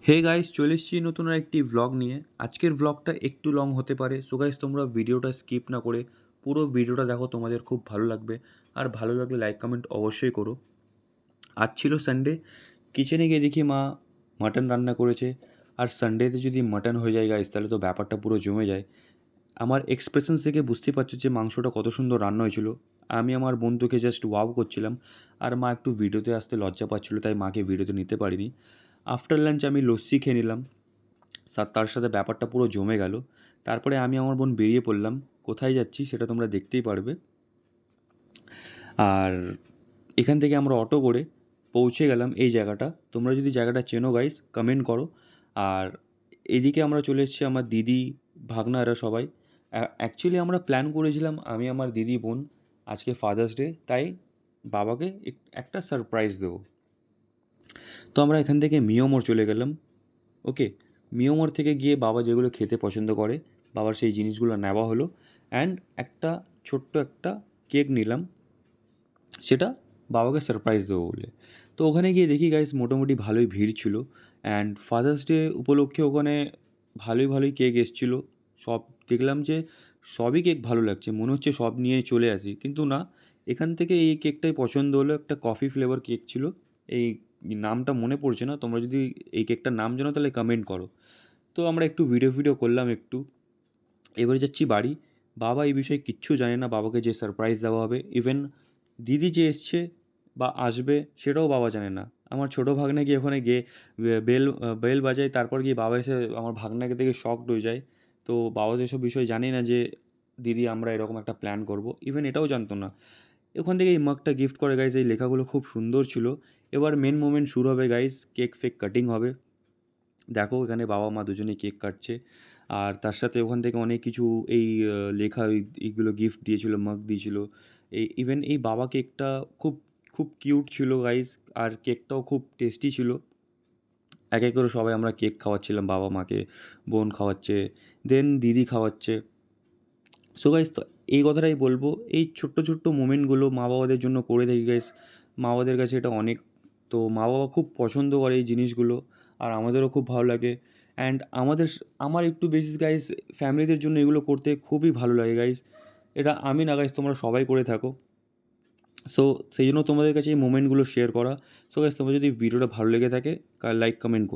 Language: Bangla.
হে গাইস, চলে এসেছি নতুন একটি ভ্লগ নিয়ে। আজকের ভ্লগটা একটু লং হতে পারে, সো গাইস তোমরা ভিডিওটা স্কিপ না করে পুরো ভিডিওটা দেখো, তোমাদের খুব ভালো লাগবে। আর ভালো লাগলে লাইক কমেন্ট অবশ্যই করো। আজ ছিল সানডে, কিচেনে গিয়ে দেখি মা মাটন রান্না করেছে। আর সানডেতে যদি মাটন হয়ে যায় গাইস, তাহলে তো ব্যাপারটা পুরো জমে যায়। আমার এক্সপ্রেশনস দেখে বুঝতে পারছো যে মাংসটা কত সুন্দর রান্না হয়েছিল। আমি আমার বন্ধুকে জাস্ট ওয়াও করছিলাম। আর মা একটু ভিডিওতে আসতে লজ্জা পাচ্ছিলো, তাই মাকে ভিডিওতে নিতে পারিনি। আফটার লাঞ্চ আমি লস্যি খেয়ে নিলাম, তার সাথে ব্যাপারটা পুরো জমে গেল। তারপরে আমি আমার বোন বেরিয়ে পড়লাম। কোথায় যাচ্ছি সেটা তোমরা দেখতেই পারবে। আর এখান থেকে আমরা অটো করে পৌঁছে গেলাম এই জায়গাটা। তোমরা যদি জায়গাটা চেনো গাইস, কমেন্ট করো। আর এদিকে আমরা চলে এসেছি আমার দিদি, ভাগনা, এরা সবাই। অ্যাকচুয়ালি আমরা প্ল্যান করেছিলাম আমি, আমার দিদি, বোন, আজকে ফাদার্স ডে, তাই বাবাকে একটা সারপ্রাইজ দেবো। তো আমরা এখান থেকে মিয়মোর চলে গেলাম। ওকে, মিয়মোর থেকে গিয়ে বাবা যেগুলো খেতে পছন্দ করে, বাবার সেই জিনিসগুলো নেওয়া হলো। অ্যান্ড একটা ছোট্ট একটা কেক নিলাম, সেটা বাবাকে সারপ্রাইজ দেবো বলে। তো ওখানে গিয়ে দেখি গাইস মোটামুটি ভালোই ভিড় ছিল। অ্যান্ড ফাদার্স ডে উপলক্ষে ওখানে ভালোই ভালোই কেক এসেছিলো। সব দেখলাম যে সবই কেক ভালো লাগছে, মনে হচ্ছে সব নিয়ে চলে আসি, কিন্তু না, এখান থেকে এই কেকটাই পছন্দ হলো। একটা কফি ফ্লেভার কেক ছিল, এই নামটা মনে পড়ছে না। তোমরা যদি এই কেকটার নাম জানো তাহলে কমেন্ট করো। তো আমরা একটু ভিডিও করলাম একটু। এবারে যাচ্ছি বাড়ি। বাবা এই বিষয়ে কিচ্ছু জানে না, বাবাকে যে সারপ্রাইজ দেওয়া হবে। ইভেন দিদি যে এসছে বা আসবে সেটাও বাবা জানে না। আমার ছোটো ভাগ্নে গিয়ে ওখানে গিয়ে বেল বেল বাজায়, তারপর গিয়ে বাবা এসে আমার ভাগ্নাকে দেখে শকড হয়ে যায়। তো বাবা তো এসব বিষয় জানেই না যে দিদি আমরা এরকম একটা প্ল্যান করব, ইভেন এটাও জানতো না। ওখান থেকে এই মাগটা গিফট করে গাইস, এই লেখাগুলো খুব সুন্দর ছিল। এবার মেন মোমেন্ট শুরু হবে গাইস, কেক ফেক কাটিং হবে। দেখো এখানে বাবা মা দুজনেই কেক কাটছে। আর তার সাথে ওখান থেকে অনেক কিছু এই লেখা এইগুলো গিফট দিয়েছিল, মাগ দিয়েছিল। এই ইভেন এই বাবা কেকটা খুব খুব কিউট ছিল গাইস। আর কেকটাও খুব টেস্টি ছিল। এক এক করে সবাই আমরা কেক খাওয়াচ্ছিলাম, বাবা মাকে, বোন খাওয়াচ্ছে, দেন দিদি খাওয়াচ্ছে। সো গাইস, তো এই কথাটাই বলবো, এই ছোট্ট ছোট্ট মোমেন্টগুলো মা বাবাদের জন্য করে থাকি গাইস। মা বাবাদের কাছে এটা অনেক। তো মা বাবা খুব পছন্দ করে এই জিনিসগুলো। আর আমাদেরও খুব ভালো লাগে। অ্যান্ড আমার একটু বেশি গাইস ফ্যামিলিদের জন্য এগুলো করতে খুবই ভালো লাগে গাইস। এটা আমি না গাইস, তোমরা সবাই করে থাকো। সো সেই জন্য তোমাদের কাছে এই মোমেন্টগুলো শেয়ার করা। সো গাইস, তোমার যদি ভিডিওটা ভালো লেগে থাকে, লাইক কমেন্ট করো।